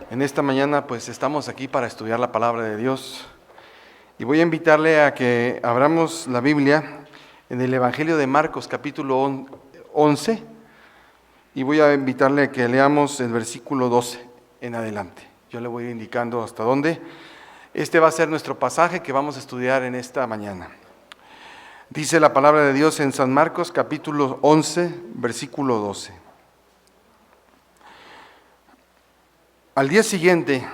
En esta mañana pues estamos aquí para estudiar la palabra de Dios y voy a invitarle a que abramos la Biblia en el Evangelio de Marcos capítulo 11 y voy a invitarle a que leamos el versículo 12 en adelante. Yo le voy a ir indicando hasta dónde. Este va a ser nuestro pasaje que vamos a estudiar en esta mañana. Dice la palabra de Dios en San Marcos capítulo 11 versículo 12. Al día siguiente,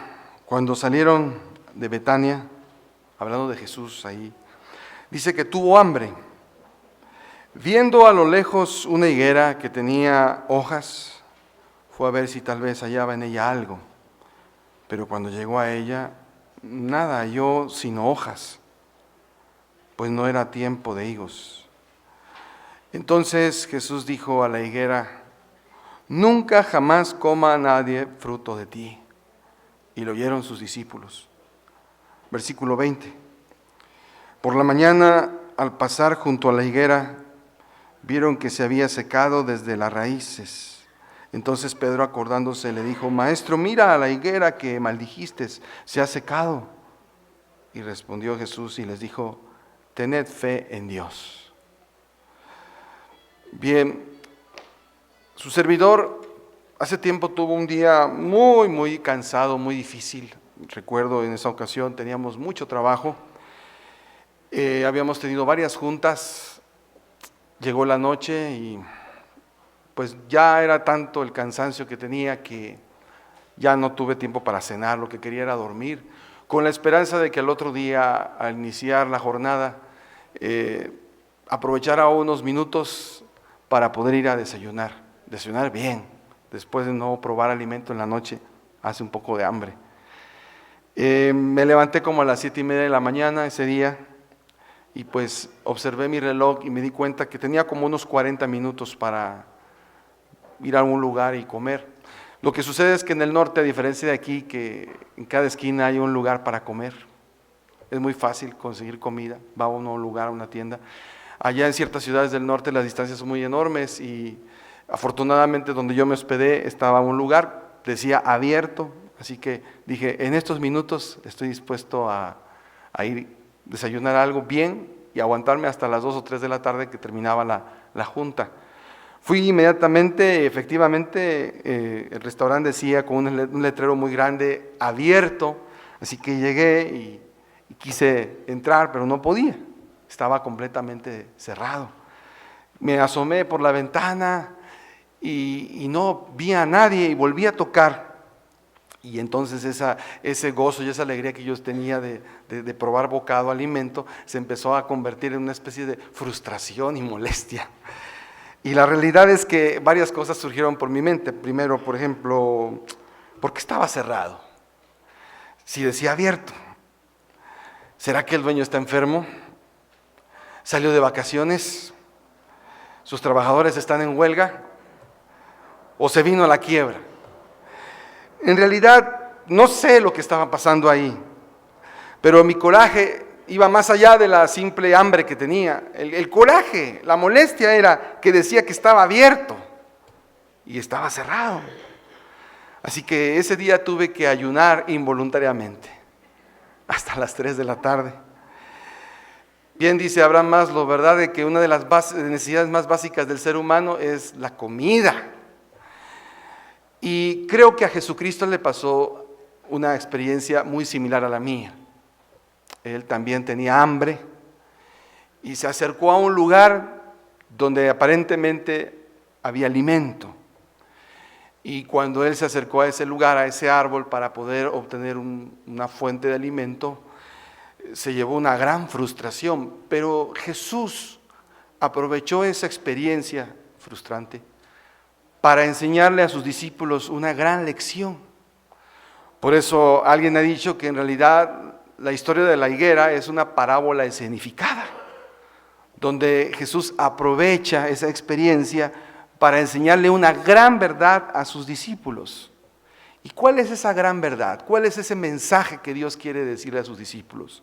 cuando salieron de Betania, hablando de Jesús ahí, dice que tuvo hambre. Viendo a lo lejos una higuera que tenía hojas, fue a ver si tal vez hallaba en ella algo. Pero cuando llegó a ella, nada halló sino hojas, pues no era tiempo de higos. Entonces Jesús dijo a la higuera: nunca jamás coma nadie fruto de ti. Y lo oyeron sus discípulos. Versículo 20. Por la mañana, al pasar junto a la higuera, vieron que se había secado desde las raíces. Entonces Pedro, acordándose, le dijo: Maestro, mira a la higuera que maldijiste, se ha secado. Y respondió Jesús y les dijo: tened fe en Dios. Bien, su servidor hace tiempo tuvo un día muy cansado, muy difícil. Recuerdo en esa ocasión teníamos mucho trabajo. Habíamos tenido varias juntas. Llegó la noche y pues ya era tanto el cansancio que tenía que ya no tuve tiempo para cenar. Lo que quería era dormir, con la esperanza de que al otro día, al iniciar la jornada, aprovechara unos minutos para poder ir a desayunar bien. Después de no probar alimento en la noche, hace un poco de hambre. Me levanté como a las 7:30 de la mañana ese día y pues observé mi reloj y me di cuenta que tenía como unos 40 minutos para ir a algún lugar y comer. Lo que sucede es que en el norte, a diferencia de aquí, que en cada esquina hay un lugar para comer. Es muy fácil conseguir comida, va uno a un lugar, a una tienda. Allá en ciertas ciudades del norte las distancias son muy enormes y afortunadamente donde yo me hospedé estaba un lugar, decía abierto, así que dije, en estos minutos estoy dispuesto a ir a desayunar algo bien y aguantarme hasta las 2 o 3 de la tarde que terminaba la junta. Fui inmediatamente, efectivamente, el restaurante decía con un letrero muy grande, abierto, así que llegué y quise entrar, pero no podía, estaba completamente cerrado. Me asomé por la ventana y no vi a nadie y volví a tocar. Y entonces ese gozo y esa alegría que yo tenía de probar bocado, alimento, se empezó a convertir en una especie de frustración y molestia. Y la realidad es que varias cosas surgieron por mi mente. Primero, por ejemplo, ¿por qué estaba cerrado? Si decía abierto, ¿será que el dueño está enfermo? ¿Salió de vacaciones? ¿Sus trabajadores están en huelga? ¿O se vino a la quiebra? En realidad, no sé lo que estaba pasando ahí, pero mi coraje iba más allá de la simple hambre que tenía. El coraje, la molestia era que decía que estaba abierto y estaba cerrado. Así que ese día tuve que ayunar involuntariamente, hasta las 3 de la tarde. Bien dice Abraham Maslow, ¿verdad?, de que una de las necesidades más básicas del ser humano es la comida. Y creo que a Jesucristo le pasó una experiencia muy similar a la mía. Él también tenía hambre y se acercó a un lugar donde aparentemente había alimento. Y cuando él se acercó a ese lugar, a ese árbol, para poder obtener una fuente de alimento, se llevó una gran frustración. Pero Jesús aprovechó esa experiencia frustrante para enseñarle a sus discípulos una gran lección. Por eso alguien ha dicho que en realidad la historia de la higuera es una parábola escenificada, donde Jesús aprovecha esa experiencia para enseñarle una gran verdad a sus discípulos. ¿Y cuál es esa gran verdad? ¿Cuál es ese mensaje que Dios quiere decirle a sus discípulos?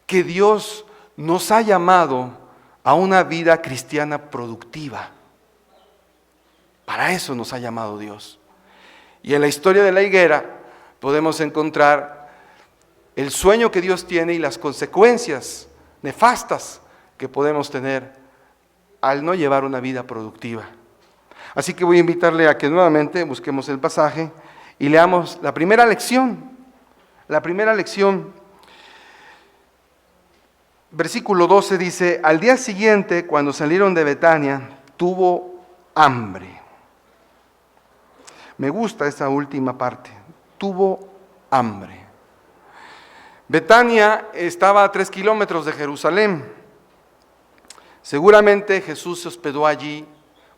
Que Dios nos ha llamado a una vida cristiana productiva. Para eso nos ha llamado Dios. Y en la historia de la higuera podemos encontrar el sueño que Dios tiene y las consecuencias nefastas que podemos tener al no llevar una vida productiva. Así que voy a invitarle a que nuevamente busquemos el pasaje y leamos la primera lección. La primera lección, versículo 12 dice: al día siguiente, cuando salieron de Betania, tuvo hambre. Me gusta esta última parte, tuvo hambre. Betania estaba a 3 kilómetros de Jerusalén. Seguramente Jesús se hospedó allí,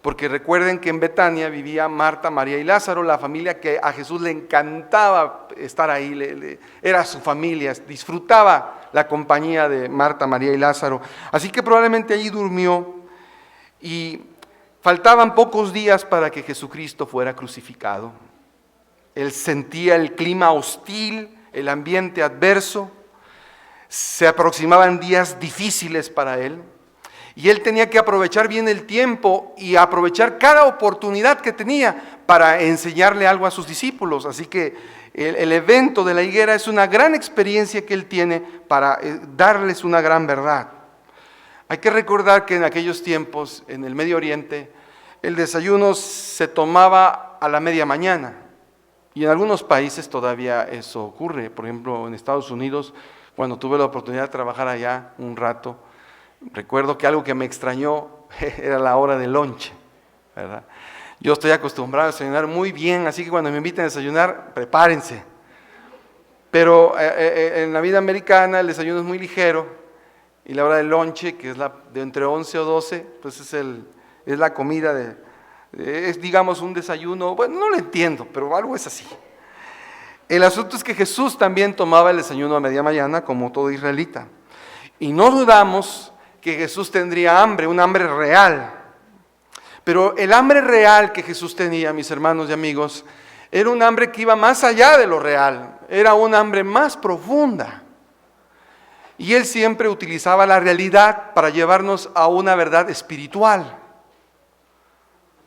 porque recuerden que en Betania vivía Marta, María y Lázaro, la familia que a Jesús le encantaba estar ahí, era su familia, disfrutaba la compañía de Marta, María y Lázaro. Así que probablemente allí durmió y faltaban pocos días para que Jesucristo fuera crucificado. Él sentía el clima hostil, el ambiente adverso, se aproximaban días difíciles para él. Y él tenía que aprovechar bien el tiempo y aprovechar cada oportunidad que tenía para enseñarle algo a sus discípulos. Así que el evento de la higuera es una gran experiencia que él tiene para darles una gran verdad. Hay que recordar que en aquellos tiempos, en el Medio Oriente, el desayuno se tomaba a la media mañana. Y en algunos países todavía eso ocurre. Por ejemplo, en Estados Unidos, cuando tuve la oportunidad de trabajar allá un rato, recuerdo que algo que me extrañó era la hora de lonche, ¿verdad? Yo estoy acostumbrado a desayunar muy bien, así que cuando me inviten a desayunar, prepárense. Pero en la vida americana el desayuno es muy ligero y la hora del lonche, que es de entre 11 o 12, pues es la comida es digamos un desayuno, bueno, no lo entiendo, pero algo es así. El asunto es que Jesús también tomaba el desayuno a media mañana, como todo israelita. Y no dudamos que Jesús tendría hambre, un hambre real. Pero el hambre real que Jesús tenía, mis hermanos y amigos, era un hambre que iba más allá de lo real, era un hambre más profunda. Y él siempre utilizaba la realidad para llevarnos a una verdad espiritual.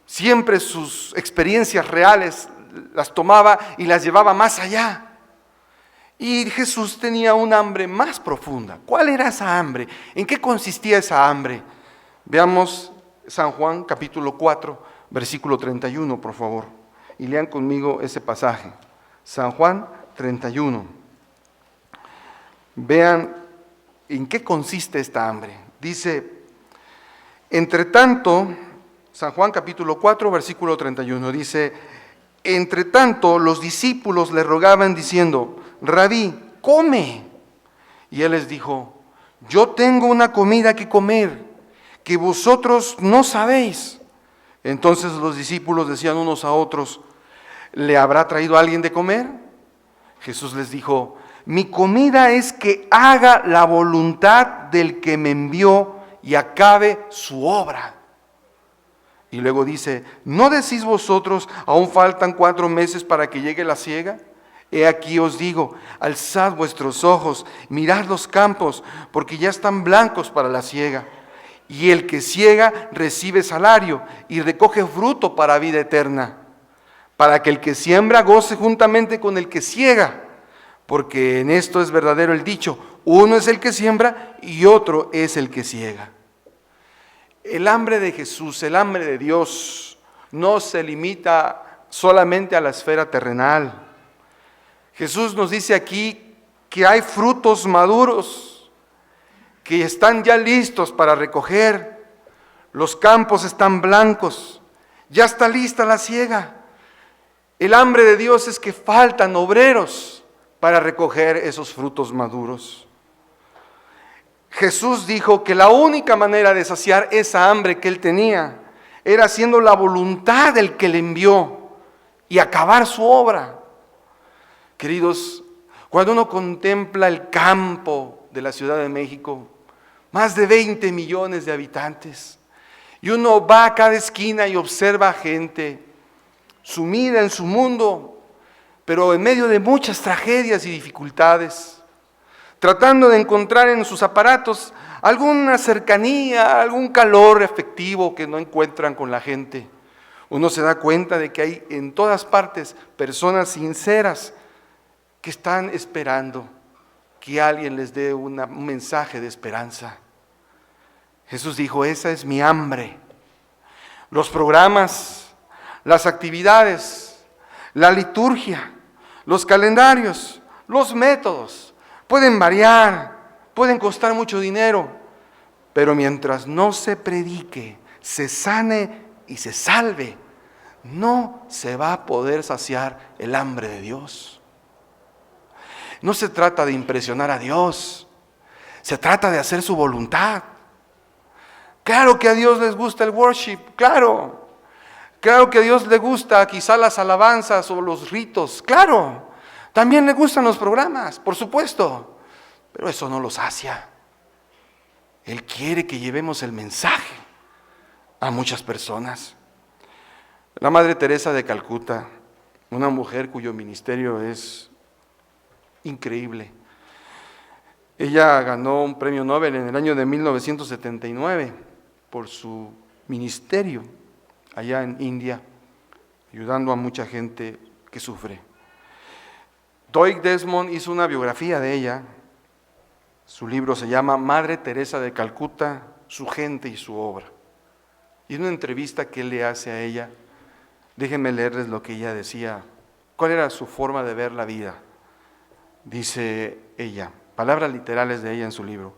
Siempre sus experiencias reales las tomaba y las llevaba más allá. Y Jesús tenía un hambre más profunda. ¿Cuál era esa hambre? ¿En qué consistía esa hambre? Veamos San Juan capítulo 4, versículo 31, por favor. Y lean conmigo ese pasaje. San Juan 31. Vean en qué consiste esta hambre. Dice: entre tanto, San Juan capítulo 4, versículo 31, dice: entre tanto los discípulos le rogaban diciendo: Rabí, come. Y él les dijo: yo tengo una comida que comer, que vosotros no sabéis. Entonces los discípulos decían unos a otros: ¿le habrá traído alguien de comer? Jesús les dijo: mi comida es que haga la voluntad del que me envió y acabe su obra. Y luego dice: ¿no decís vosotros, aún faltan 4 meses para que llegue la siega? He aquí os digo, alzad vuestros ojos, mirad los campos, porque ya están blancos para la siega. Y el que siega recibe salario y recoge fruto para vida eterna, para que el que siembra goce juntamente con el que siega, porque en esto es verdadero el dicho: uno es el que siembra y otro es el que siega. El hambre de Jesús, el hambre de Dios, no se limita solamente a la esfera terrenal. Jesús nos dice aquí que hay frutos maduros que están ya listos para recoger. Los campos están blancos, ya está lista la siega. El hambre de Dios es que faltan obreros para recoger esos frutos maduros. Jesús dijo que la única manera de saciar esa hambre que él tenía era haciendo la voluntad del que le envió y acabar su obra. Queridos, cuando uno contempla el campo de la Ciudad de México, más de 20 millones de habitantes, y uno va a cada esquina y observa gente sumida en su mundo, pero en medio de muchas tragedias y dificultades, tratando de encontrar en sus aparatos alguna cercanía, algún calor efectivo que no encuentran con la gente. Uno se da cuenta de que hay en todas partes personas sinceras que están esperando que alguien les dé un mensaje de esperanza. Jesús dijo, esa es mi hambre. Los programas, las actividades, la liturgia, los calendarios, los métodos pueden variar, pueden costar mucho dinero, pero mientras no se predique, se sane y se salve, no se va a poder saciar el hambre de Dios. No se trata de impresionar a Dios, se trata de hacer su voluntad. Claro que a Dios les gusta el worship, claro que a Dios le gusta quizá las alabanzas o los ritos, claro. También le gustan los programas, por supuesto, pero eso no lo sacia. Él quiere que llevemos el mensaje a muchas personas. La Madre Teresa de Calcuta, una mujer cuyo ministerio es increíble. Ella ganó un premio Nobel en el año de 1979 por su ministerio allá en India, ayudando a mucha gente que sufre. Doig Desmond hizo una biografía de ella. Su libro se llama Madre Teresa de Calcuta, su gente y su obra. Y en una entrevista que él le hace a ella, déjenme leerles lo que ella decía, cuál era su forma de ver la vida. Dice ella, palabras literales de ella en su libro: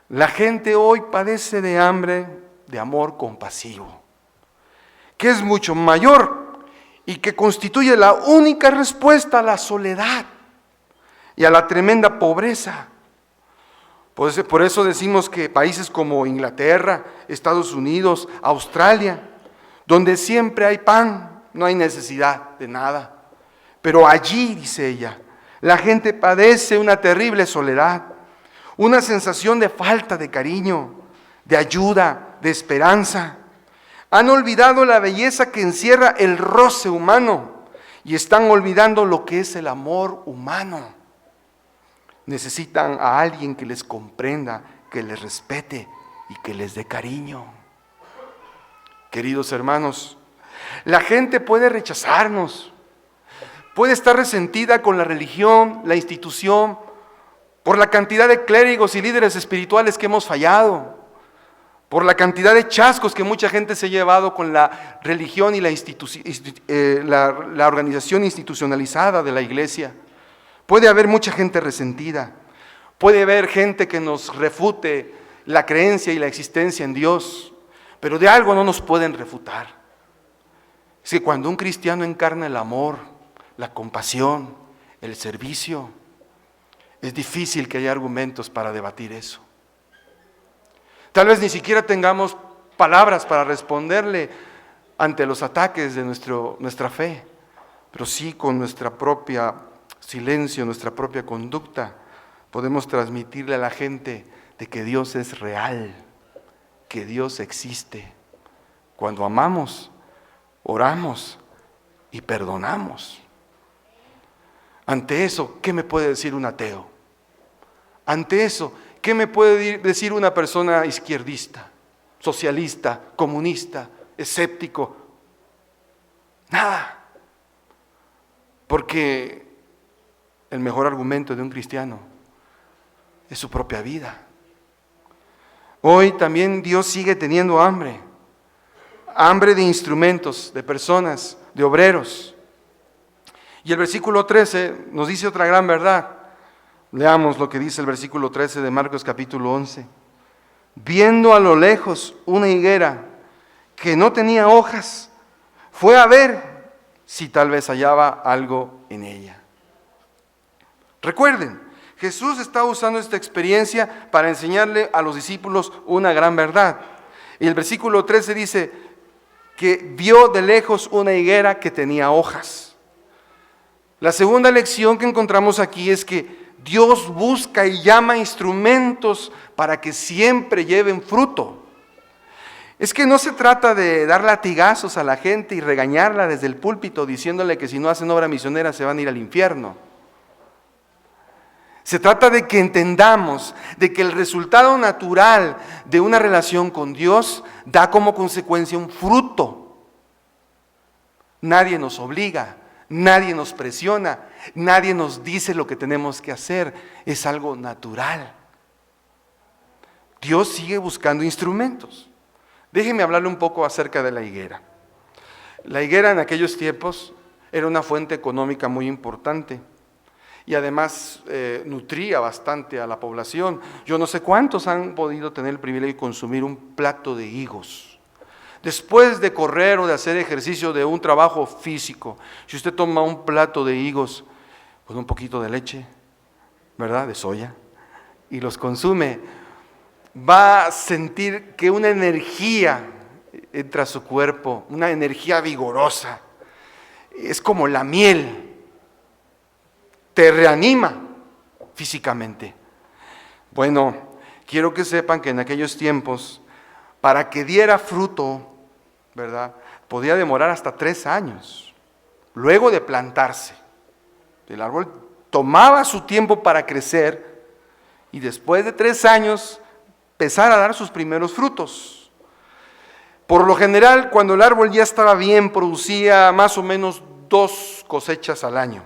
la gente hoy padece de hambre de amor compasivo, que es mucho mayor y que constituye la única respuesta a la soledad y a la tremenda pobreza. Por eso decimos que países como Inglaterra, Estados Unidos, Australia, donde siempre hay pan, no hay necesidad de nada. Pero allí, dice ella, la gente padece una terrible soledad, una sensación de falta de cariño, de ayuda, de esperanza. Han olvidado la belleza que encierra el roce humano y están olvidando lo que es el amor humano. Necesitan a alguien que les comprenda, que les respete y que les dé cariño. Queridos hermanos, la gente puede rechazarnos, puede estar resentida con la religión, la institución, por la cantidad de clérigos y líderes espirituales que hemos fallado, por la cantidad de chascos que mucha gente se ha llevado con la religión y la organización institucionalizada de la iglesia. Puede haber mucha gente resentida, puede haber gente que nos refute la creencia y la existencia en Dios, pero de algo no nos pueden refutar. Es que cuando un cristiano encarna el amor, la compasión, el servicio, es difícil que haya argumentos para debatir eso. Tal vez ni siquiera tengamos palabras para responderle ante los ataques de nuestra fe, pero sí con nuestra propia silencio, nuestra propia conducta, podemos transmitirle a la gente de que Dios es real, que Dios existe. Cuando amamos, oramos y perdonamos. Ante eso, ¿qué me puede decir un ateo? Ante eso, ¿qué me puede decir una persona izquierdista, socialista, comunista, escéptico? Nada. Porque el mejor argumento de un cristiano es su propia vida. Hoy también Dios sigue teniendo hambre de instrumentos, de personas, de obreros. Y el versículo 13 nos dice otra gran verdad. Leamos lo que dice el versículo 13 de Marcos capítulo 11. Viendo a lo lejos una higuera que no tenía hojas, fue a ver si tal vez hallaba algo en ella. Recuerden, Jesús está usando esta experiencia para enseñarle a los discípulos una gran verdad. Y el versículo 13 dice que vio de lejos una higuera que tenía hojas. La segunda lección que encontramos aquí es que Dios busca y llama instrumentos para que siempre lleven fruto. Es que no se trata de dar latigazos a la gente y regañarla desde el púlpito diciéndole que si no hacen obra misionera se van a ir al infierno. Se trata de que entendamos de que el resultado natural de una relación con Dios da como consecuencia un fruto. Nadie nos obliga, Nadie nos presiona, nadie nos dice lo que tenemos que hacer, es algo natural. Dios sigue buscando instrumentos. Déjeme hablarle un poco acerca de la higuera. La higuera en aquellos tiempos era una fuente económica muy importante y además nutría bastante a la población. Yo no sé cuántos han podido tener el privilegio de consumir un plato de higos. Después de correr o de hacer ejercicio de un trabajo físico, si usted toma un plato de higos con un poquito de leche, ¿verdad?, de soya, y los consume, va a sentir que una energía entra a su cuerpo, una energía vigorosa. Es como la miel, te reanima físicamente. Bueno, quiero que sepan que en aquellos tiempos, para que diera fruto, ¿verdad?, podía demorar hasta 3 años, luego de plantarse. El árbol tomaba su tiempo para crecer y después de 3 años empezar a dar sus primeros frutos. Por lo general, cuando el árbol ya estaba bien, producía más o menos 2 cosechas al año,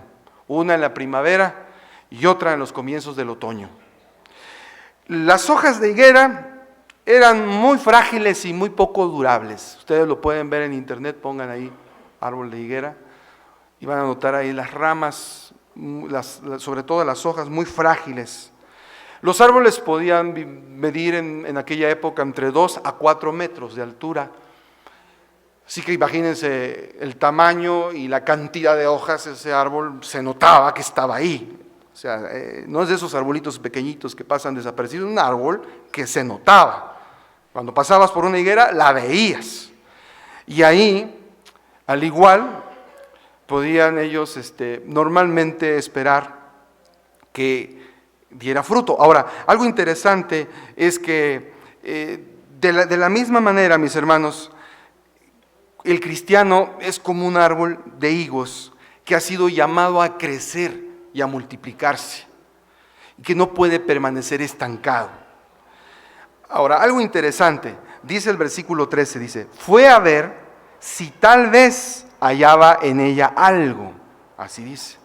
una en la primavera y otra en los comienzos del otoño. Las hojas de higuera eran muy frágiles y muy poco durables. Ustedes lo pueden ver en internet, pongan ahí árbol de higuera y van a notar ahí las ramas, sobre todo las hojas muy frágiles. Los árboles podían medir en aquella época entre 2 a 4 metros de altura. Así que imagínense el tamaño y la cantidad de hojas, ese árbol se notaba que estaba ahí. O sea, no es de esos arbolitos pequeñitos que pasan desaparecidos, un árbol que se notaba. Cuando pasabas por una higuera, la veías. Y ahí, al igual, podían ellos normalmente esperar que diera fruto. Ahora, algo interesante es que de la misma manera, mis hermanos, el cristiano es como un árbol de higos que ha sido llamado a crecer y a multiplicarse, y que no puede permanecer estancado. Ahora, algo interesante, dice el versículo 13, dice, fue a ver si tal vez hallaba en ella algo, así dice,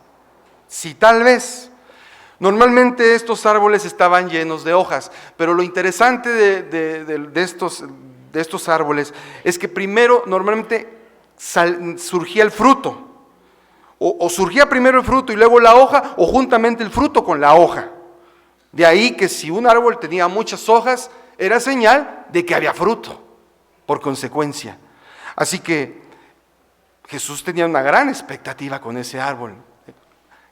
si tal vez. Normalmente estos árboles estaban llenos de hojas, pero lo interesante de estos árboles es que primero normalmente surgía el fruto, o surgía primero el fruto y luego la hoja, o juntamente el fruto con la hoja. De ahí que si un árbol tenía muchas hojas, era señal de que había fruto, por consecuencia. Así que Jesús tenía una gran expectativa con ese árbol.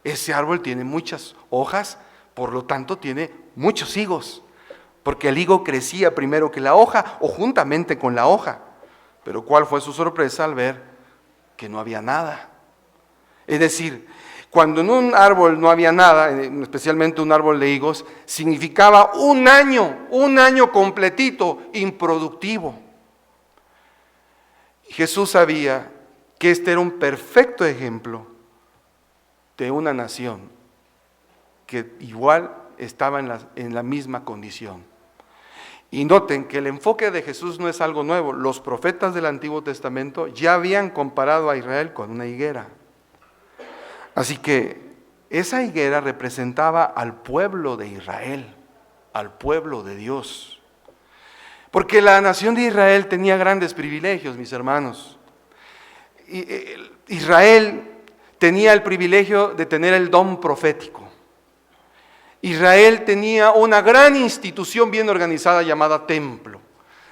Ese árbol tiene muchas hojas, por lo tanto tiene muchos higos, porque el higo crecía primero que la hoja o juntamente con la hoja. Pero ¿cuál fue su sorpresa al ver que no había nada? Es decir, cuando en un árbol no había nada, especialmente un árbol de higos, significaba un año completito improductivo. Jesús sabía que este era un perfecto ejemplo de una nación que igual estaba en la misma condición. Y noten que el enfoque de Jesús no es algo nuevo. Los profetas del Antiguo Testamento ya habían comparado a Israel con una higuera. Así que esa higuera representaba al pueblo de Israel, al pueblo de Dios. Porque la nación de Israel tenía grandes privilegios, mis hermanos. Israel tenía el privilegio de tener el don profético. Israel tenía una gran institución bien organizada llamada templo.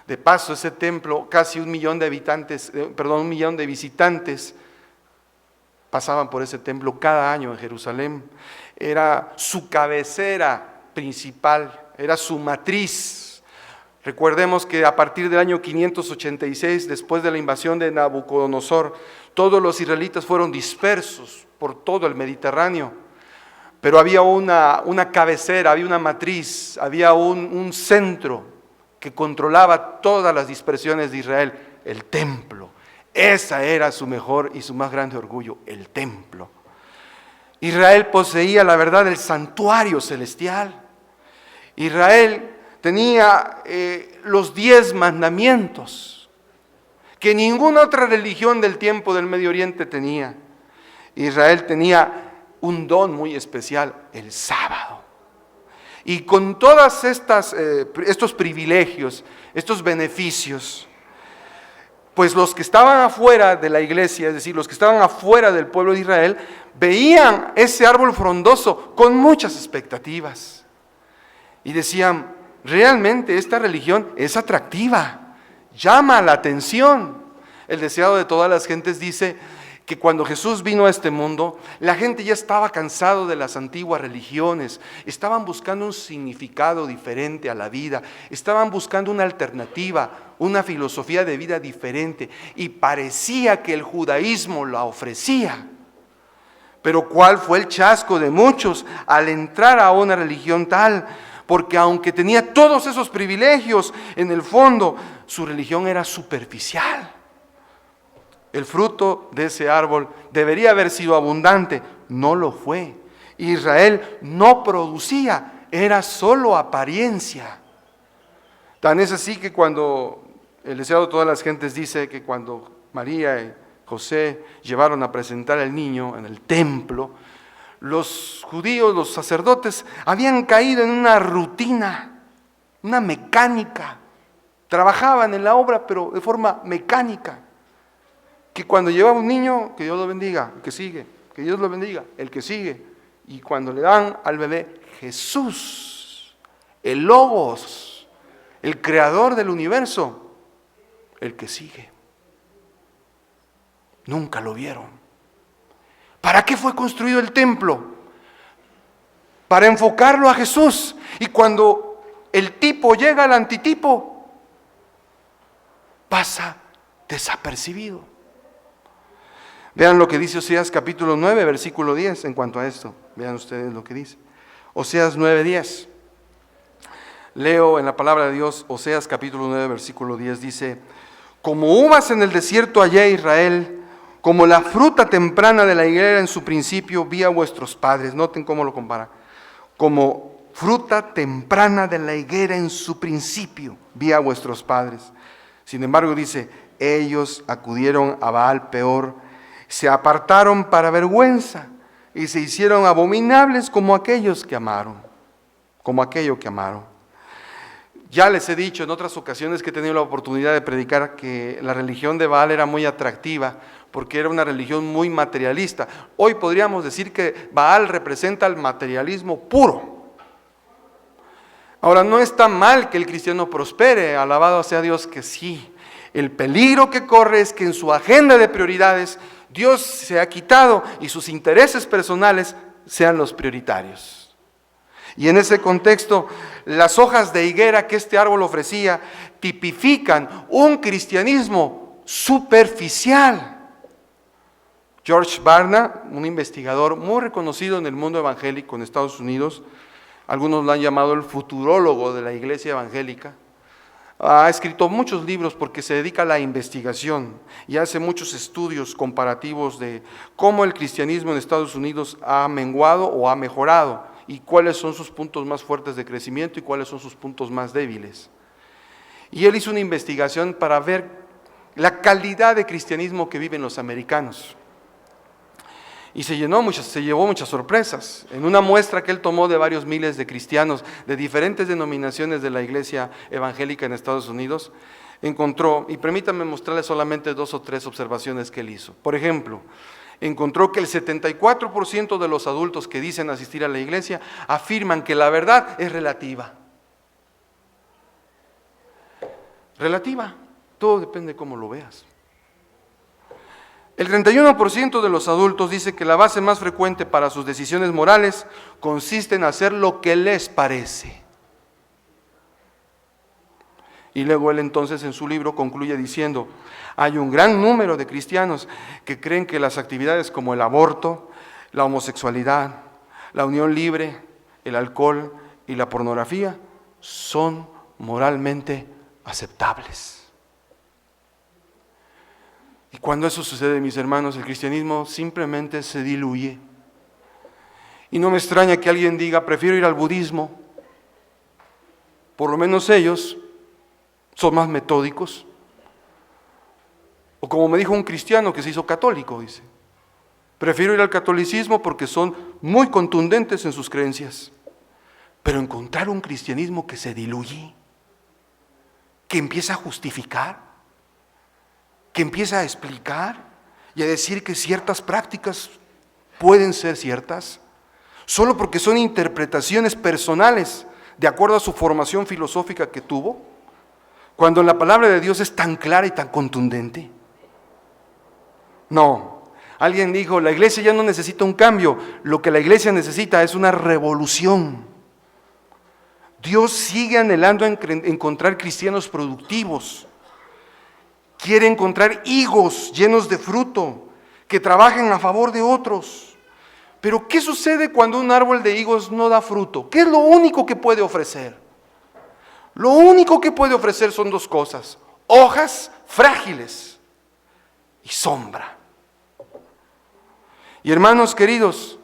De paso, ese templo, casi 1 millón de visitantes pasaban por ese templo cada año en Jerusalén. Era su cabecera principal, era su matriz. Recordemos que a partir del año 586, después de la invasión de Nabucodonosor, todos los israelitas fueron dispersos por todo el Mediterráneo. Pero había una cabecera, había una matriz, había un centro que controlaba todas las dispersiones de Israel, el templo. Esa era su mejor y su más grande orgullo, el templo. Israel poseía, la verdad, el santuario celestial. Israel tenía los 10 mandamientos que ninguna otra religión del tiempo del Medio Oriente tenía. Israel tenía un don muy especial, el sábado. Y con todas estos privilegios, estos beneficios, pues los que estaban afuera de la iglesia, es decir, los que estaban afuera del pueblo de Israel, veían ese árbol frondoso con muchas expectativas. Y decían, realmente esta religión es atractiva, llama la atención. El deseado de todas las gentes dice que cuando Jesús vino a este mundo, la gente ya estaba cansado de las antiguas religiones, estaban buscando un significado diferente a la vida, estaban buscando una alternativa, una filosofía de vida diferente, y parecía que el judaísmo la ofrecía. Pero ¿cuál fue el chasco de muchos al entrar a una religión tal? Porque aunque tenía todos esos privilegios, en el fondo su religión era superficial. El fruto de ese árbol debería haber sido abundante, no lo fue. Israel no producía, era solo apariencia. Tan es así que cuando el deseado de todas las gentes dice que cuando María y José llevaron a presentar al niño en el templo, los judíos, los sacerdotes, habían caído en una rutina, una mecánica. Trabajaban en la obra, pero de forma mecánica. Que cuando lleva un niño, que Dios lo bendiga, el que sigue, que Dios lo bendiga, el que sigue. Y cuando le dan al bebé Jesús, el Logos, el creador del universo, el que sigue. Nunca lo vieron. ¿Para qué fue construido el templo? Para enfocarlo a Jesús. Y cuando el tipo llega al antitipo, pasa desapercibido. Vean lo que dice Oseas capítulo 9, versículo 10 en cuanto a esto. Vean ustedes lo que dice. Oseas 9, 10. Leo en la palabra de Dios, Oseas capítulo 9, versículo 10, dice: como uvas en el desierto hallé a Israel, como la fruta temprana de la higuera en su principio vi a vuestros padres. Noten cómo lo compara. Como fruta temprana de la higuera en su principio vi a vuestros padres. Sin embargo dice, ellos acudieron a Baal Peor, se apartaron para vergüenza y se hicieron abominables como aquellos que amaron, como aquello que amaron. Ya les he dicho en otras ocasiones que he tenido la oportunidad de predicar que la religión de Baal era muy atractiva porque era una religión muy materialista. Hoy podríamos decir que Baal representa el materialismo puro. Ahora, no está mal que el cristiano prospere, alabado sea Dios que sí. El peligro que corre es que en su agenda de prioridades Dios se ha quitado y sus intereses personales sean los prioritarios. Y en ese contexto, las hojas de higuera que este árbol ofrecía tipifican un cristianismo superficial. George Barna, un investigador muy reconocido en el mundo evangélico en Estados Unidos, algunos lo han llamado el futurólogo de la iglesia evangélica, ha escrito muchos libros porque se dedica a la investigación y hace muchos estudios comparativos de cómo el cristianismo en Estados Unidos ha menguado o ha mejorado y cuáles son sus puntos más fuertes de crecimiento y cuáles son sus puntos más débiles. Y él hizo una investigación para ver la calidad de cristianismo que viven los americanos. Y se llevó muchas sorpresas. En una muestra que él tomó de varios miles de cristianos de diferentes denominaciones de la iglesia evangélica en Estados Unidos, encontró, y permítanme mostrarles solamente 2 o 3 observaciones que él hizo. Por ejemplo, encontró que el 74% de los adultos que dicen asistir a la iglesia afirman que la verdad es relativa. Relativa, todo depende de cómo lo veas. El 31% de los adultos dice que la base más frecuente para sus decisiones morales consiste en hacer lo que les parece. Y luego él entonces en su libro concluye diciendo, hay un gran número de cristianos que creen que las actividades como el aborto, la homosexualidad, la unión libre, el alcohol y la pornografía son moralmente aceptables. Y cuando eso sucede, mis hermanos, el cristianismo simplemente se diluye. Y no me extraña que alguien diga, prefiero ir al budismo. Por lo menos ellos son más metódicos. O como me dijo un cristiano que se hizo católico, dice, Prefiero ir al catolicismo porque son muy contundentes en sus creencias. Pero encontrar un cristianismo que se diluye, que empieza a justificar, que empieza a explicar y a decir que ciertas prácticas pueden ser ciertas, solo porque son interpretaciones personales de acuerdo a su formación filosófica que tuvo, cuando la palabra de Dios es tan clara y tan contundente. No. Alguien dijo, la iglesia ya no necesita un cambio, lo que la iglesia necesita es una revolución. Dios sigue anhelando encontrar cristianos productivos. Quiere encontrar higos llenos de fruto, que trabajen a favor de otros. Pero ¿qué sucede cuando un árbol de higos no da fruto? ¿Qué es lo único que puede ofrecer? Lo único que puede ofrecer son dos cosas: hojas frágiles y sombra. Y hermanos queridos,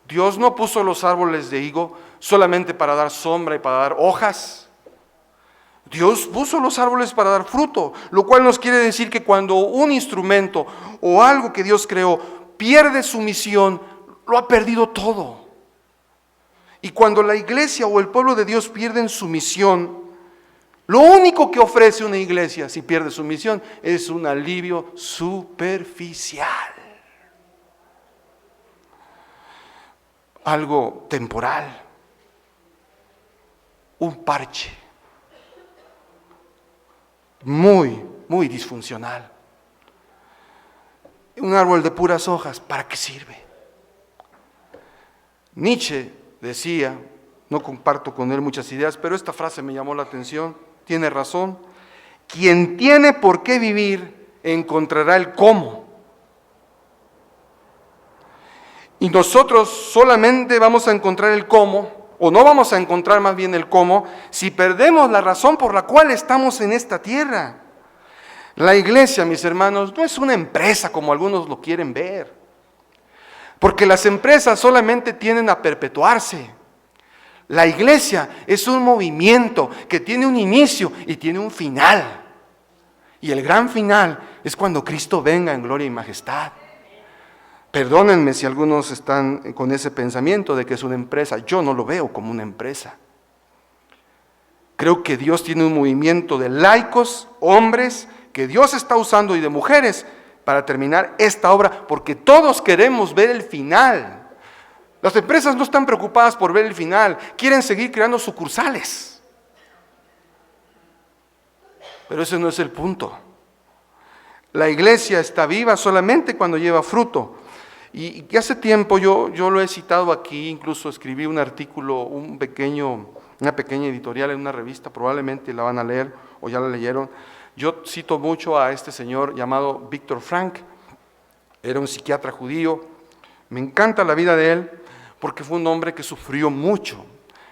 Dios no puso los árboles de higo solamente para dar sombra y para dar hojas. Dios puso los árboles para dar fruto, lo cual nos quiere decir que cuando un instrumento o algo que Dios creó pierde su misión, lo ha perdido todo. Y cuando la iglesia o el pueblo de Dios pierden su misión, lo único que ofrece una iglesia si pierde su misión es un alivio superficial. Algo temporal, un parche, muy disfuncional. Un árbol de puras hojas, ¿para qué sirve? Nietzsche decía, no comparto con él muchas ideas, pero esta frase me llamó la atención, tiene razón: quien tiene por qué vivir encontrará el cómo. Y nosotros solamente vamos a encontrar el cómo, o no vamos a encontrar más bien el cómo, si perdemos la razón por la cual estamos en esta tierra. La iglesia, mis hermanos, no es una empresa como algunos lo quieren ver, porque las empresas solamente tienden a perpetuarse. La iglesia es un movimiento que tiene un inicio y tiene un final. Y el gran final es cuando Cristo venga en gloria y majestad. Perdónenme si algunos están con ese pensamiento de que es una empresa. Yo no lo veo como una empresa. Creo que Dios tiene un movimiento de laicos, hombres, que Dios está usando, y de mujeres, para terminar esta obra, porque todos queremos ver el final. Las empresas no están preocupadas por ver el final, quieren seguir creando sucursales. Pero ese no es el punto. La iglesia está viva solamente cuando lleva fruto. Y hace tiempo yo lo he citado aquí, incluso escribí un artículo, una pequeña editorial en una revista, probablemente la van a leer o ya la leyeron. Yo cito mucho a este señor llamado Viktor Frankl. Era un psiquiatra judío. Me encanta la vida de él porque fue un hombre que sufrió mucho.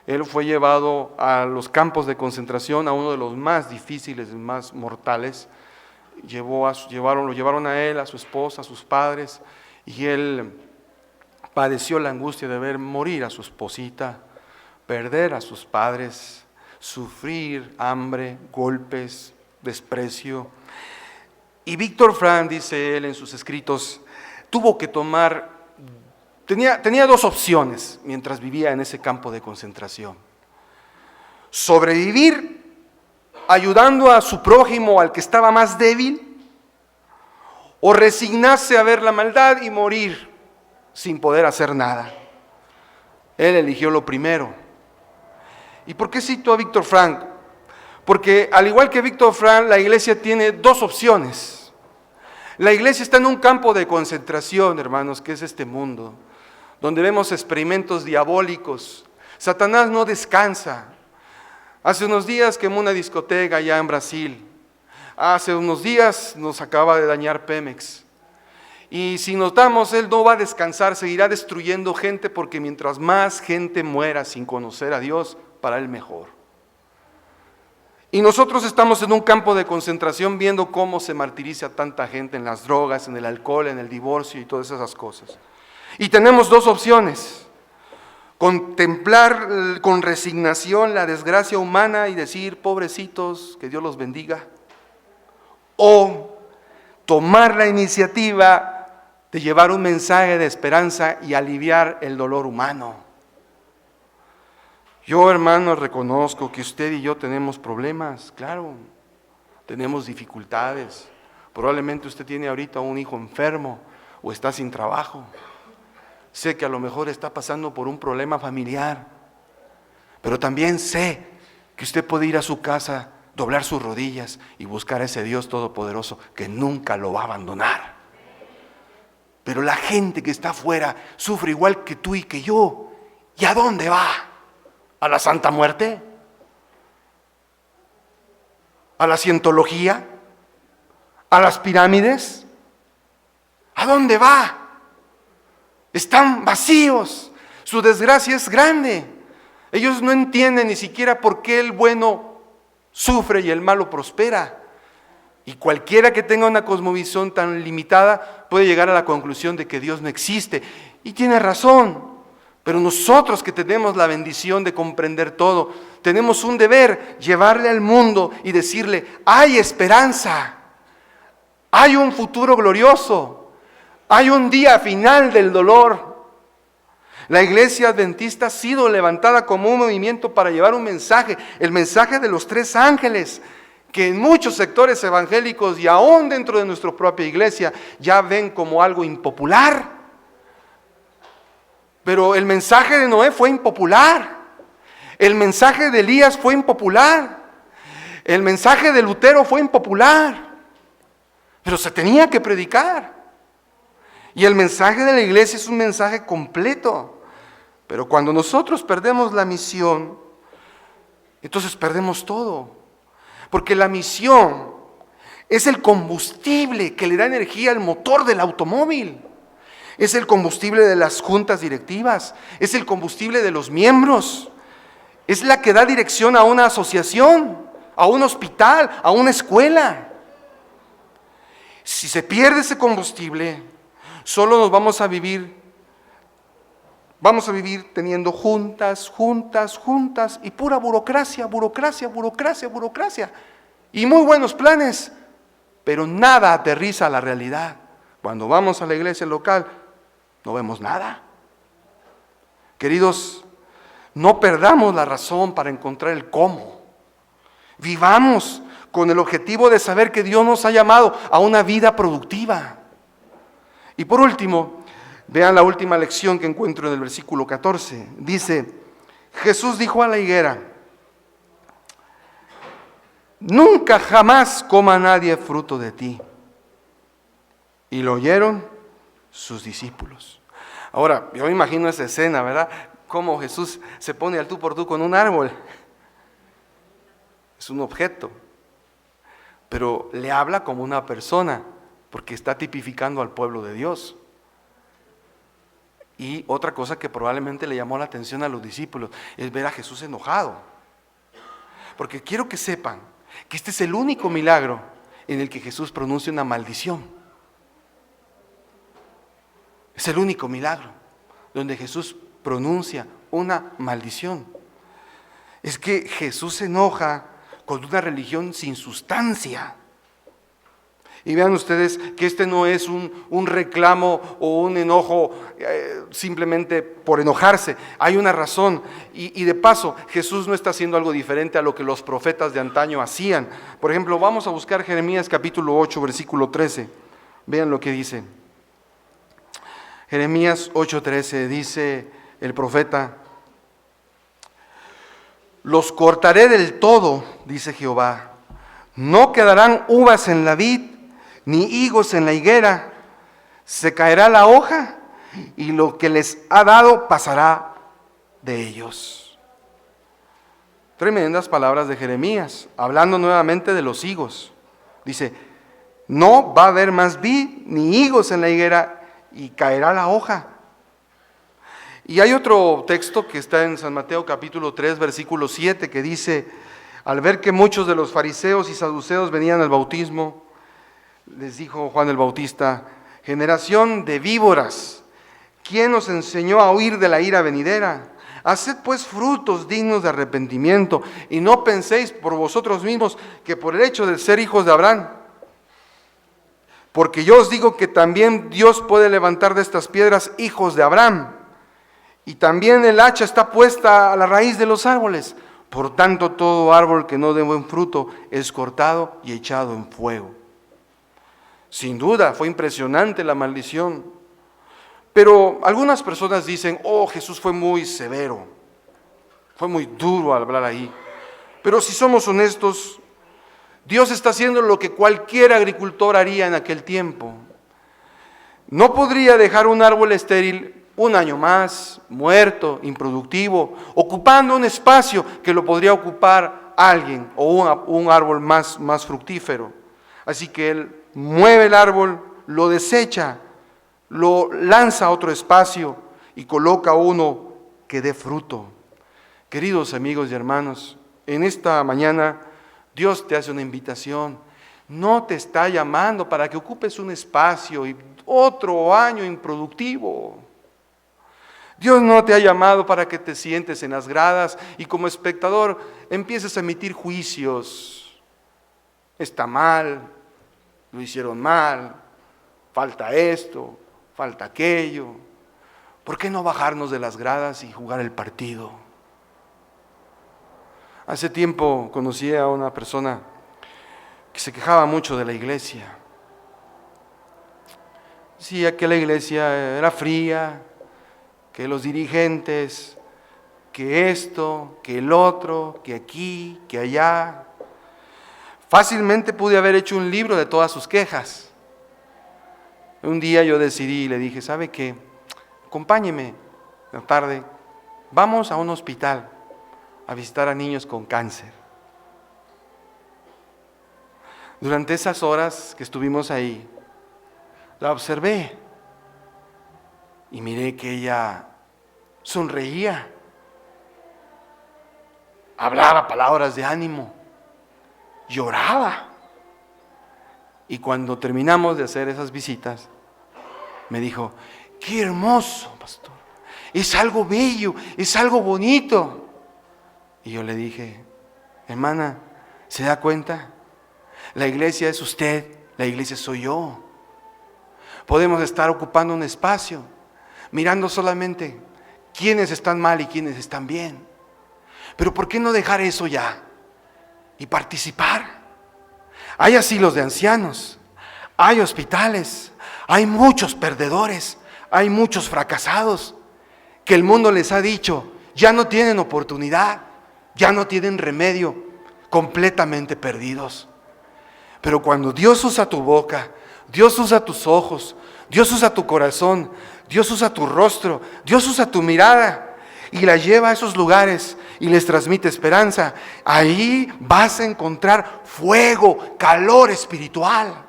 Él fue llevado a los campos de concentración, a uno de los más difíciles, más mortales. Lo llevaron a él, a su esposa, a sus padres, y él padeció la angustia de ver morir a su esposita, perder a sus padres, sufrir hambre, golpes, desprecio. Y Viktor Frankl, dice él en sus escritos, tuvo que tomar, tenía dos opciones mientras vivía en ese campo de concentración: sobrevivir ayudando a su prójimo, al que estaba más débil, o resignarse a ver la maldad y morir sin poder hacer nada. Él eligió lo primero. ¿Y por qué cito a Viktor Frankl? Porque al igual que Viktor Frankl, la iglesia tiene dos opciones. La iglesia está en un campo de concentración, hermanos, que es este mundo, donde vemos experimentos diabólicos. Satanás no descansa. Hace unos días quemó una discoteca allá en Brasil. Hace unos días nos acaba de dañar Pemex. Y si notamos, él no va a descansar, seguirá destruyendo gente, porque mientras más gente muera sin conocer a Dios, para él mejor. Y nosotros estamos en un campo de concentración viendo cómo se martiriza tanta gente en las drogas, en el alcohol, en el divorcio y todas esas cosas. Y tenemos dos opciones: contemplar con resignación la desgracia humana y decir, pobrecitos, que Dios los bendiga, o tomar la iniciativa de llevar un mensaje de esperanza y aliviar el dolor humano. Yo, hermanos, reconozco que usted y yo tenemos problemas, claro, tenemos dificultades. Probablemente usted tiene ahorita un hijo enfermo o está sin trabajo. Sé que a lo mejor está pasando por un problema familiar, pero también sé que usted puede ir a su casa, doblar sus rodillas y buscar a ese Dios todopoderoso que nunca lo va a abandonar. Pero la gente que está afuera sufre igual que tú y que yo. ¿Y a dónde va? ¿A la Santa Muerte? ¿A la cientología? ¿A las pirámides? ¿A dónde va? Están vacíos. Su desgracia es grande. Ellos no entienden ni siquiera por qué el bueno sufre y el malo prospera. Y cualquiera que tenga una cosmovisión tan limitada puede llegar a la conclusión de que Dios no existe. Y tiene razón. Pero nosotros que tenemos la bendición de comprender todo, tenemos un deber, llevarle al mundo y decirle, hay esperanza, hay un futuro glorioso, hay un día final del dolor. La iglesia adventista ha sido levantada como un movimiento para llevar un mensaje, el mensaje de los 3 ángeles, que en muchos sectores evangélicos y aún dentro de nuestra propia iglesia ya ven como algo impopular. Pero el mensaje de Noé fue impopular, el mensaje de Elías fue impopular, el mensaje de Lutero fue impopular, pero se tenía que predicar. Y el mensaje de la iglesia es un mensaje completo. Pero cuando nosotros perdemos la misión, entonces perdemos todo. Porque la misión es el combustible que le da energía al motor del automóvil. Es el combustible de las juntas directivas, es el combustible de los miembros, es la que da dirección a una asociación, a un hospital, a una escuela. Si se pierde ese combustible, solo nos vamos a vivir teniendo juntas y pura burocracia, y muy buenos planes, pero nada aterriza a la realidad. Cuando vamos a la iglesia local, no vemos nada. Queridos, no perdamos la razón para encontrar el cómo. Vivamos con el objetivo de saber que Dios nos ha llamado a una vida productiva. Y por último, vean la última lección que encuentro en el versículo 14. Dice, Jesús dijo a la higuera, nunca jamás coma nadie fruto de ti. Y lo oyeron sus discípulos. Ahora, yo me imagino esa escena, ¿verdad? Cómo Jesús se pone al tú por tú con un árbol. Es un objeto. Pero le habla como una persona, porque está tipificando al pueblo de Dios. Y otra cosa que probablemente le llamó la atención a los discípulos es ver a Jesús enojado. Porque quiero que sepan que este es el único milagro en el que Jesús pronuncia una maldición. Es el único milagro donde Jesús pronuncia una maldición. Es que Jesús se enoja con una religión sin sustancia. Y vean ustedes que este no es un reclamo o un enojo simplemente por enojarse. Hay una razón. Y de paso, Jesús no está haciendo algo diferente a lo que los profetas de antaño hacían. Por ejemplo, vamos a buscar Jeremías capítulo 8, versículo 13. Vean lo que dice. Jeremías 8:13 dice el profeta, los cortaré del todo, dice Jehová, no quedarán uvas en la vid, ni higos en la higuera, se caerá la hoja, y lo que les ha dado pasará de ellos. Tremendas palabras de Jeremías, hablando nuevamente de los higos. Dice, no va a haber más vid, ni higos en la higuera, y caerá la hoja. Y hay otro texto que está en San Mateo capítulo 3, versículo 7, que dice, al ver que muchos de los fariseos y saduceos venían al bautismo, les dijo Juan el Bautista, generación de víboras, ¿quién os enseñó a huir de la ira venidera? Haced pues frutos dignos de arrepentimiento, y no penséis por vosotros mismos que por el hecho de ser hijos de Abraham, Porque yo os digo que también Dios puede levantar de estas piedras hijos de Abraham. Y también el hacha está puesta a la raíz de los árboles. Por tanto, todo árbol que no dé buen fruto es cortado y echado en fuego. Sin duda, fue impresionante la maldición. Pero algunas personas dicen, oh, Jesús fue muy severo, fue muy duro al hablar ahí. Pero si somos honestos, Dios está haciendo lo que cualquier agricultor haría en aquel tiempo. No podría dejar un árbol estéril un año más, muerto, improductivo, ocupando un espacio que lo podría ocupar alguien o un árbol más fructífero. Así que Él mueve el árbol, lo desecha, lo lanza a otro espacio y coloca uno que dé fruto. Queridos amigos y hermanos, en esta mañana Dios te hace una invitación. No te está llamando para que ocupes un espacio y otro año improductivo. Dios no te ha llamado para que te sientes en las gradas y como espectador empieces a emitir juicios. Está mal, lo hicieron mal, falta esto, falta aquello. ¿Por qué no bajarnos de las gradas y jugar el partido? Hace tiempo conocí a una persona que se quejaba mucho de la iglesia. Decía que la iglesia era fría, que los dirigentes, que esto, que el otro, que aquí, que allá. Fácilmente pude haber hecho un libro de todas sus quejas. Un día yo decidí y le dije, ¿sabe qué? Acompáñeme en la tarde, vamos a un hospital a visitar a niños con cáncer. Durante esas horas que estuvimos ahí, la observé y miré que ella sonreía, hablaba palabras de ánimo, lloraba. Y cuando terminamos de hacer esas visitas, me dijo, qué hermoso, pastor, es algo bello, es algo bonito. Y yo le dije, hermana, ¿se da cuenta? La iglesia es usted, la iglesia soy yo. Podemos estar ocupando un espacio, mirando solamente quiénes están mal y quiénes están bien. Pero ¿por qué no dejar eso ya y participar? Hay asilos de ancianos, hay hospitales, hay muchos perdedores, hay muchos fracasados que el mundo les ha dicho, ya no tienen oportunidad, ya no tienen remedio, completamente perdidos. Pero cuando Dios usa tu boca, Dios usa tus ojos, Dios usa tu corazón, Dios usa tu rostro, Dios usa tu mirada y la lleva a esos lugares y les transmite esperanza, ahí vas a encontrar fuego, calor espiritual.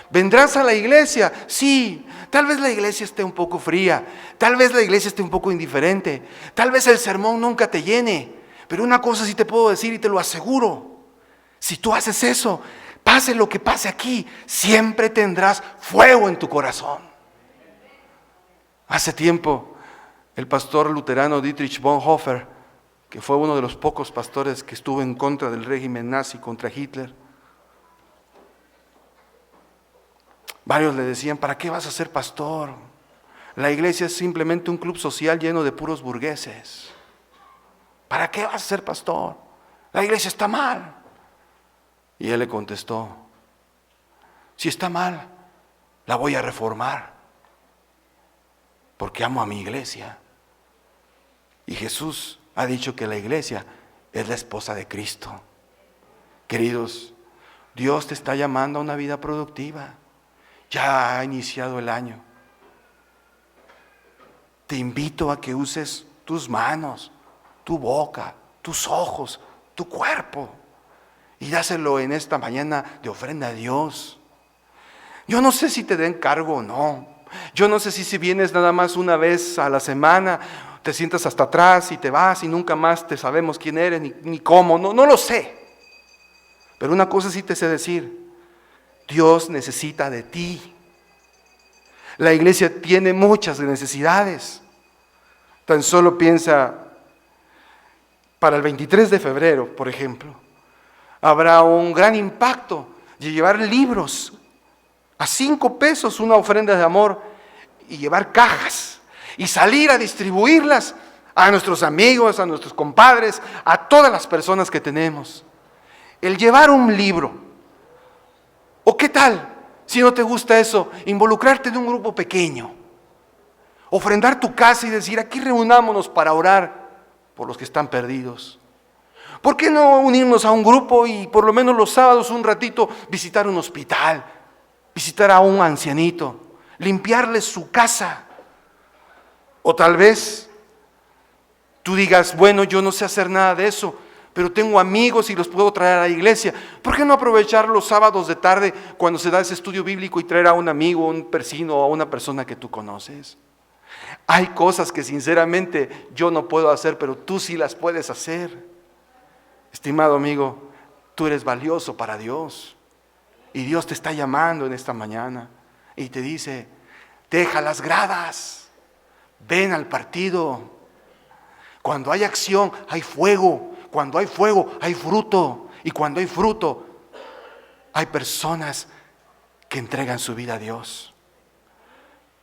¿Vendrás a la iglesia? Sí, tal vez la iglesia esté un poco fría, tal vez la iglesia esté un poco indiferente, tal vez el sermón nunca te llene, pero una cosa sí te puedo decir y te lo aseguro, si tú haces eso, pase lo que pase aquí, siempre tendrás fuego en tu corazón. Hace tiempo, el pastor luterano Dietrich Bonhoeffer, que fue uno de los pocos pastores que estuvo en contra del régimen nazi, contra Hitler, varios le decían, ¿para qué vas a ser pastor? La iglesia es simplemente un club social lleno de puros burgueses. ¿Para qué vas a ser pastor? La iglesia está mal. Y él le contestó, si está mal, la voy a reformar, porque amo a mi iglesia. Y Jesús ha dicho que la iglesia es la esposa de Cristo. Queridos, Dios te está llamando a una vida productiva. Ya ha iniciado el año. Te invito a que uses tus manos, tu boca, tus ojos, tu cuerpo y dáselo en esta mañana de ofrenda a Dios. Yo no sé si te den cargo o no. Yo no sé si vienes nada más una vez a la semana, te sientas hasta atrás y te vas y nunca más te sabemos quién eres ni cómo. No lo sé. Pero una cosa sí te sé decir. Dios necesita de ti. La iglesia tiene muchas necesidades. Tan solo piensa, para el 23 de febrero, por ejemplo, habrá un gran impacto de llevar libros a 5 pesos una ofrenda de amor y llevar cajas y salir a distribuirlas a nuestros amigos, a nuestros compadres, a todas las personas que tenemos. El llevar un libro. ¿O qué tal, si no te gusta eso, involucrarte en un grupo pequeño? Ofrendar tu casa y decir, aquí reunámonos para orar por los que están perdidos. ¿Por qué no unirnos a un grupo y por lo menos los sábados un ratito visitar un hospital, visitar a un ancianito, limpiarles su casa? O tal vez tú digas, bueno, yo no sé hacer nada de eso, pero tengo amigos y los puedo traer a la iglesia. ¿Por qué no aprovechar los sábados de tarde cuando se da ese estudio bíblico y traer a un amigo, un vecino o a una persona que tú conoces? Hay cosas que sinceramente yo no puedo hacer, pero tú sí las puedes hacer. Estimado amigo, tú eres valioso para Dios y Dios te está llamando en esta mañana y te dice, deja las gradas, ven al partido. Cuando hay acción, hay fuego. Cuando hay fuego, hay fruto. Y cuando hay fruto, hay personas que entregan su vida a Dios.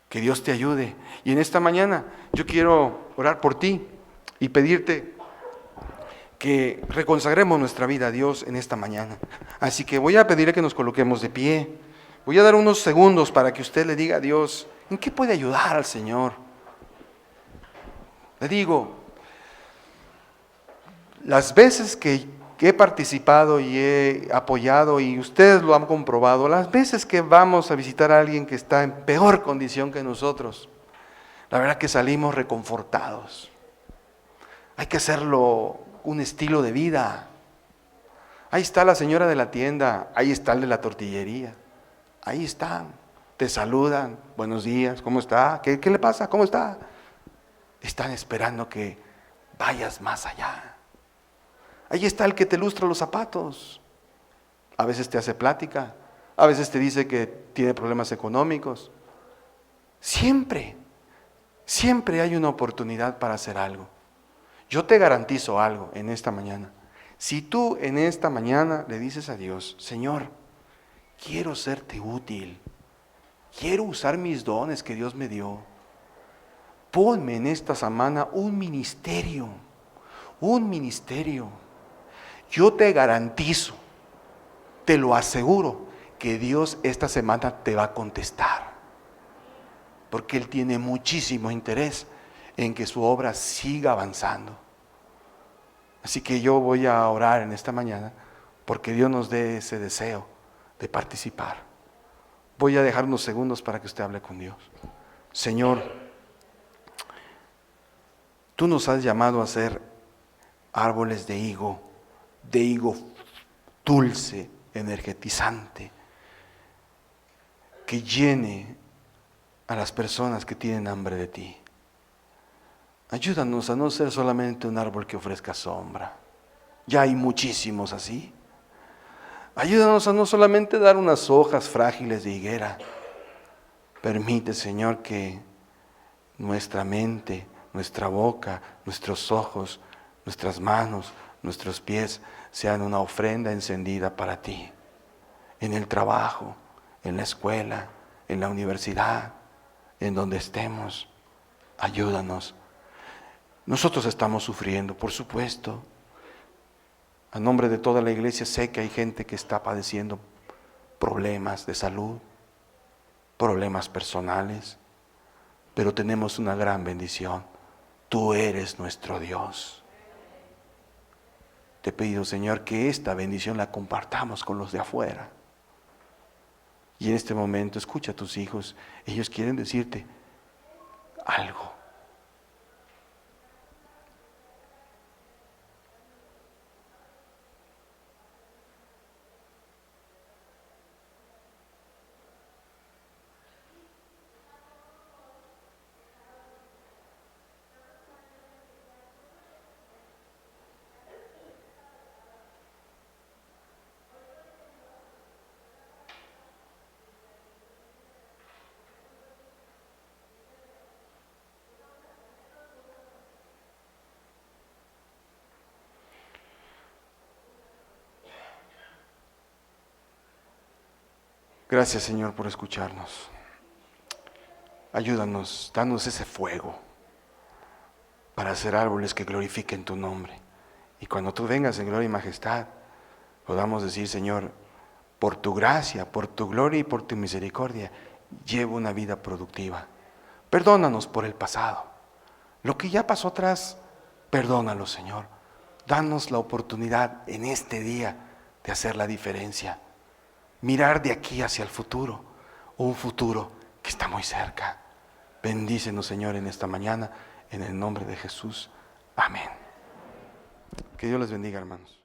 Que Dios te ayude. Y en esta mañana yo quiero orar por ti y pedirte que reconsagremos nuestra vida a Dios en esta mañana. Así que voy a pedirle que nos coloquemos de pie. Voy a dar unos segundos para que usted le diga a Dios, ¿en qué puede ayudar al Señor? Le digo, las veces que he participado y he apoyado, y ustedes lo han comprobado, las veces que vamos a visitar a alguien que está en peor condición que nosotros, la verdad que salimos reconfortados. Hay que hacerlo un estilo de vida. Ahí está la señora de la tienda, ahí está el de la tortillería, ahí están, te saludan, buenos días, ¿cómo está? ¿Qué le pasa? ¿Cómo está? Están esperando que vayas más allá. Ahí está el que te lustra los zapatos. A veces te hace plática, a veces te dice que tiene problemas económicos. Siempre hay una oportunidad para hacer algo. Yo te garantizo algo en esta mañana. Si tú en esta mañana le dices a Dios, Señor, quiero serte útil, quiero usar mis dones que Dios me dio, ponme en esta semana un ministerio. Yo te garantizo, te lo aseguro, que Dios esta semana te va a contestar. Porque Él tiene muchísimo interés en que su obra siga avanzando. Así que yo voy a orar en esta mañana porque Dios nos dé ese deseo de participar. Voy a dejar unos segundos para que usted hable con Dios. Señor, tú nos has llamado a ser árboles de higo dulce, energetizante, que llene a las personas que tienen hambre de ti. Ayúdanos a no ser solamente un árbol que ofrezca sombra. Ya hay muchísimos así. Ayúdanos a no solamente dar unas hojas frágiles de higuera. Permite, Señor, que nuestra mente, nuestra boca, nuestros ojos, nuestras manos, nuestros pies sean una ofrenda encendida para ti. En el trabajo, en la escuela, en la universidad, en donde estemos. Ayúdanos. Nosotros estamos sufriendo, por supuesto. A nombre de toda la iglesia sé que hay gente que está padeciendo problemas de salud, problemas personales, pero tenemos una gran bendición. Tú eres nuestro Dios. Te pido, Señor, que esta bendición la compartamos con los de afuera. Y en este momento escucha a tus hijos. Ellos quieren decirte algo. Gracias, Señor, por escucharnos. Ayúdanos, danos ese fuego para hacer árboles que glorifiquen tu nombre. Y cuando tú vengas en gloria y majestad, podamos decir, Señor, por tu gracia, por tu gloria y por tu misericordia, llevo una vida productiva. Perdónanos por el pasado. Lo que ya pasó atrás, perdónalo, Señor. Danos la oportunidad en este día de hacer la diferencia. Mirar de aquí hacia el futuro, un futuro que está muy cerca. Bendícenos, Señor, en esta mañana, en el nombre de Jesús. Amén. Que Dios les bendiga, hermanos.